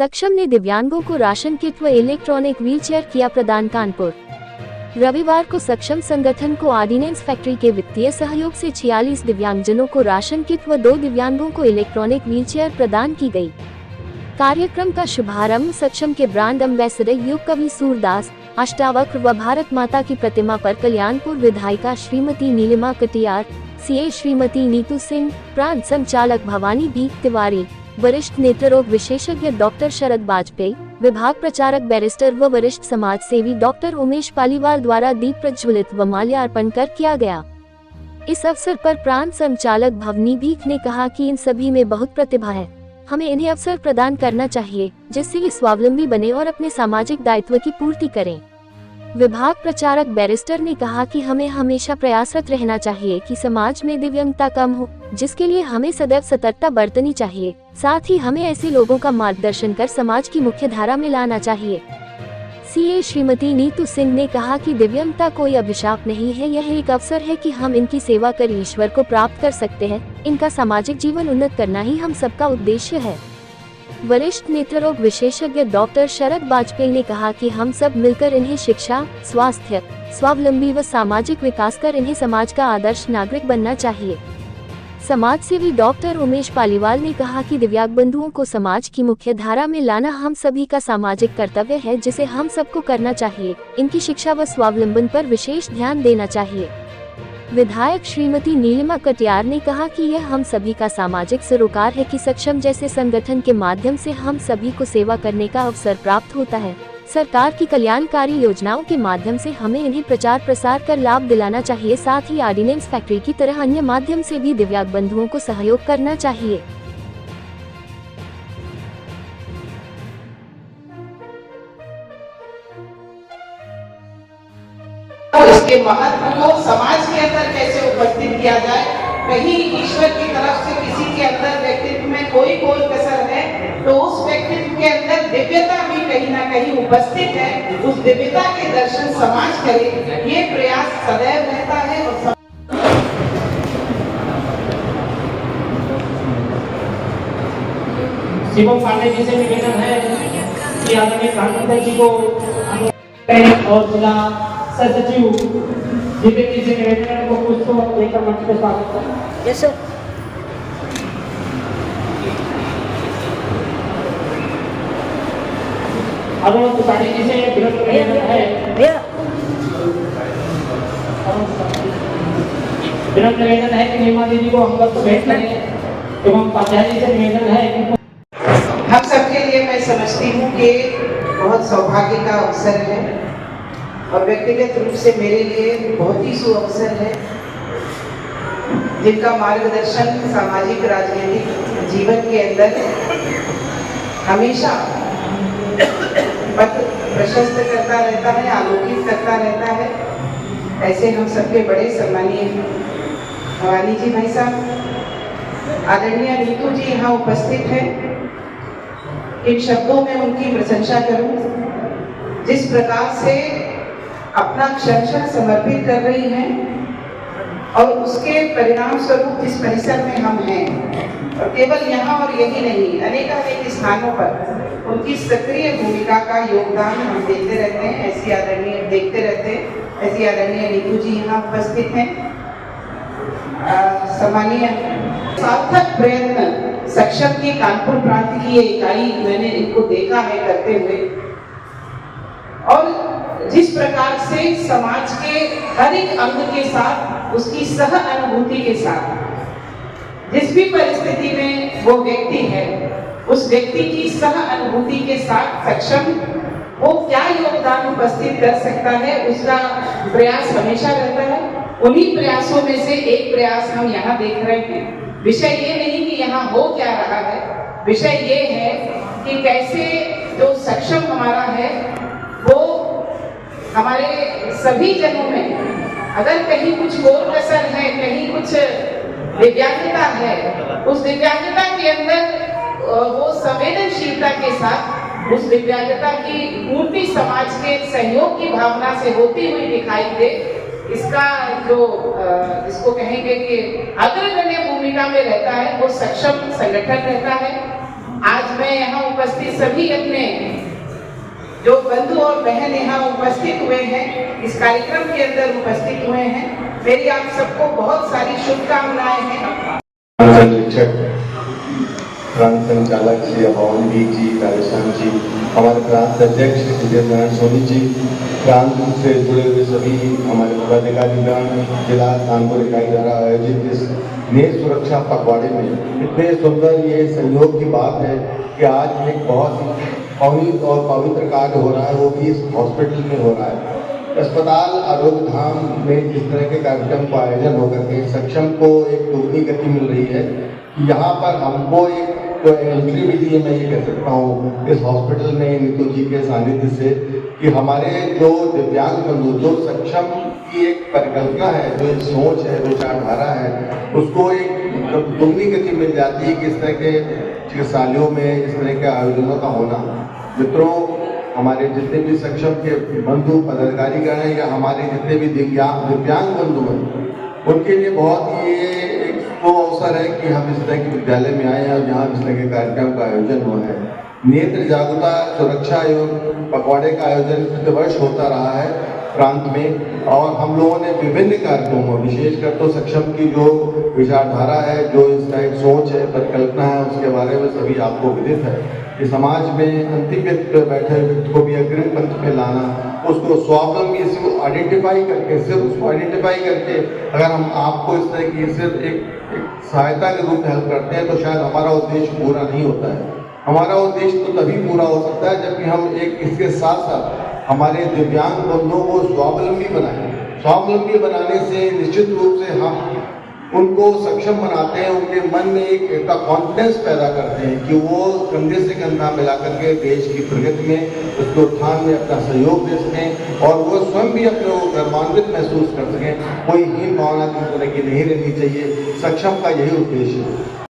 सक्षम ने दिव्यांगों को राशन किट व इलेक्ट्रॉनिक व्हीलचेयर किया प्रदान। कानपुर। रविवार को सक्षम संगठन को ऑर्डिनेंस फैक्ट्री के वित्तीय सहयोग से 46 दिव्यांगजनों को राशन किट व 2 दिव्यांगों को इलेक्ट्रॉनिक व्हीलचेयर प्रदान की गई। कार्यक्रम का शुभारंभ सक्षम के ब्रांड एम्बेसडर युग कवि सूरदास, अष्टावक्र व भारत माता की प्रतिमा पर कल्याणपुर विधायिका श्रीमती नीलिमा कटियार, सीए श्रीमती नीतू सिंह, प्रांत संचालक भवानी भी तिवारी, वरिष्ठ नेत्र रोग विशेषज्ञ डॉक्टर शरद वाजपेयी, विभाग प्रचारक बैरिस्टर व वरिष्ठ समाज सेवी डॉक्टर उमेश पालीवाल द्वारा दीप प्रज्वलित व माल्यार्पण कर किया गया। इस अवसर पर प्रांत संचालक भवनी भीख ने कहा कि इन सभी में बहुत प्रतिभा है, हमें इन्हें अवसर प्रदान करना चाहिए जिससे ये स्वावलंबी बने और अपने सामाजिक दायित्व की पूर्ति करें। विभाग प्रचारक बैरिस्टर ने कहा कि हमें हमेशा प्रयासरत रहना चाहिए कि समाज में दिव्यांगता कम हो, जिसके लिए हमें सदैव सतर्कता बरतनी चाहिए। साथ ही हमें ऐसे लोगों का मार्गदर्शन कर समाज की मुख्य धारा में लाना चाहिए। सीए श्रीमती नीतू सिंह ने कहा कि दिव्यांगता कोई अभिशाप नहीं है, यह एक अवसर है कि हम इनकी सेवा कर ईश्वर को प्राप्त कर सकते हैं। इनका सामाजिक जीवन उन्नत करना ही हम सबका उद्देश्य है। वरिष्ठ नेत्र रोग विशेषज्ञ डॉक्टर शरद वाजपेयी ने कहा कि हम सब मिलकर इन्हें शिक्षा, स्वास्थ्य, स्वावलंबी व सामाजिक विकास कर इन्हें समाज का आदर्श नागरिक बनना चाहिए। समाज सेवी डॉक्टर उमेश पालीवाल ने कहा कि दिव्यांग बंधुओं को समाज की मुख्य धारा में लाना हम सभी का सामाजिक कर्तव्य है, जिसे हम सबको करना चाहिए। इनकी शिक्षा व स्वावलंबन पर विशेष ध्यान देना चाहिए। विधायक श्रीमती नीलिमा कटियार ने कहा कि यह हम सभी का सामाजिक सरोकार है कि सक्षम जैसे संगठन के माध्यम से हम सभी को सेवा करने का अवसर प्राप्त होता है। सरकार की कल्याणकारी योजनाओं के माध्यम से हमें इन्हें प्रचार प्रसार कर लाभ दिलाना चाहिए। साथ ही ऑर्डिनेंस फैक्ट्री की तरह अन्य माध्यम से भी दिव्यांग बंधुओं को सहयोग करना चाहिए। इसके महत्व को समाज के अंदर कैसे उपस्थित किया जाए। कहीं ईश्वर की तरफ से किसी के अंदर व्यक्तित्व में कोई कसर है तो उस व्यक्तित्व के अंदर दिव्यता भी कहीं ना कहीं उपस्थित है। उस दिव्यता के दर्शन समाज करे, ये प्रयास सदैव रहता है। और शिवम पांडे जी से निवेदन है कि आदरणीय प्रधानमंत्री जी को और जिला सचिव दीपक जी से निवेदन है को कुछ तो लेकर मंच पे स्वागत करें। Yes sir. अरुण तुषारी जी से विनम्र निवेदन है कि नीलिमा दीदी को हम लोग भेंट करें एवं उपाध्याय जी से निवेदन है कि हम सबके लिए मैं समझती हूँ कि बहुत सौभाग्य का अवसर है और व्यक्तिगत रूप से मेरे लिए बहुत ही सुअवसर है, जिनका मार्गदर्शन सामाजिक राजनीतिक जीवन के अंदर हमेशा पथ प्रशस्त करता रहता है, आलोकित करता रहता है। ऐसे हम सबके बड़े सम्मानीय भवानी जी भाई साहब, आदरणीय नीतू जी यहाँ उपस्थित हैं। इन शब्दों में उनकी प्रशंसा करूं जिस प्रकार से अपना क्षण समर्पित कर रही हैं और उसके परिणाम स्वरूप जिस परिसर में हम हैं, और केवल यहाँ और यही नहीं अनेक स्थानों पर उनकी सक्रिय भूमिका का योगदान हम देते रहते हैं। ऐसी आदरणीय नीतू जी यहाँ उपस्थित हैं। सम्मानीय सार्थक प्रयत्न सक्षम की कानपुर प्रांत की ये इकाई मैंने इनको देखा है करते हुए, और जिस प्रकार से समाज के हर एक अंग के साथ उसकी सह अनुभूति के साथ जिस भी परिस्थिति में वो व्यक्ति है उस व्यक्ति की सह अनुभूति के साथ सक्षम वो क्या योगदान उपस्थित कर सकता है उसका प्रयास हमेशा रहता है। उन्हीं प्रयासों में से एक प्रयास हम यहाँ देख रहे हैं। विषय ये नहीं कि यहाँ हो क्या रहा है, विषय ये है कि कैसे जो सक्षम हमारा है वो हमारे सभी जनों में अगर कहीं कुछ कोर कसर है, कहीं कुछ दिव्यांगता है, उस दिव्यांगता के अंदर वो संवेदनशीलता के साथ उस दिव्यांगता की पूर्ति समाज के सहयोग की भावना से होती हुई दिखाई दे। इसका जो जिसको कहेंगे कि अग्रगण्य भूमिका में रहता है वो सक्षम संगठन रहता है। आज मैं यहाँ उपस्थित सभी अपने जो बंधु और बहन यहाँ उपस्थित हुए हैं, इस कार्यक्रम के अंदर उपस्थित हुए हैं, मेरी आप सबको बहुत सारी शुभकामनाएं हैं। शिक्षक प्रांत संचालक श्री अभवन जी, राजस्थान जी, हमारे प्रांत अध्यक्ष विजय नारायण सोनी जी, प्रांत से जुड़े हुए सभी हमारे पदाधिकारीगण, जिला कानपुर इकाई द्वारा आयोजित इस नेत्र सुरक्षा पखवाड़े में इतने सुंदर ये संयोग की बात है कि आज एक बहुत पवित्र और पवित्र कार्य हो रहा है, वो भी इस हॉस्पिटल में हो रहा है। अस्पताल आरोग्य धाम में जिस तरह के कार्यक्रम का आयोजन होकर के सक्षम को एक दोगुनी गति मिल रही है कि यहाँ पर हमको एक तो एंट्री मिली है, मैं ये कह सकता हूँ इस हॉस्पिटल में नीतू जी के सानिध्य से, कि हमारे जो दिव्यांग बंधु, जो सक्षम की एक परिकल्पना है, जो एक सोच है, विचारधारा है, उसको एक दुगनी गति मिल जाती है कि इस तरह के चिकित्सालयों में इस तरह के आयोजनों का होना। मित्रों, हमारे जितने भी सक्षम के बंधु पदाधिकारीगण हैं या हमारे जितने भी दिव्यांग बंधु हैं, उनके लिए बहुत ही एक वो अवसर है कि हम इस तरह के विद्यालय में आए हैं और जहाँ इस तरह के कार्यक्रम का आयोजन हुआ है। नेत्र जागरूकता सुरक्षा एवं पखवाड़े का आयोजन प्रतिवर्ष होता रहा है प्रांत में, और हम लोगों ने विभिन्न कार्यक्रमों, विशेषकर तो सक्षम की जो विचारधारा है, जो इसका एक सोच है, परिकल्पना है, उसके बारे में सभी आपको विदित है कि समाज में अंतिम व्यक्ति बैठे व्यक्ति को भी अग्रिम पंथ में लाना, उसको स्वावलंबी इसको आइडेंटिफाई करके, सिर्फ उसको आइडेंटिफाई करके अगर हम आपको इस तरह की सिर्फ एक सहायता के रूप में हेल्प करते हैं तो शायद हमारा उद्देश्य पूरा नहीं होता है। हमारा उद्देश्य तो तभी पूरा हो सकता है जबकि हम एक इसके साथ साथ हमारे दिव्यांग बंधुओं को स्वावलंबी बनाएं। स्वावलंबी बनाने से निश्चित रूप से हम उनको सक्षम बनाते हैं, उनके मन में एक कॉन्फिडेंस पैदा करते हैं कि वो कंधे से कंधा मिला करके देश की प्रगति में, उसके उत्थान में अपना सहयोग दे सकें और वो स्वयं भी अपने को गर्वान्वित महसूस कर सकें। कोई हीन भावना किसी तरह की नहीं रहनी चाहिए। सक्षम का यही उद्देश्य है।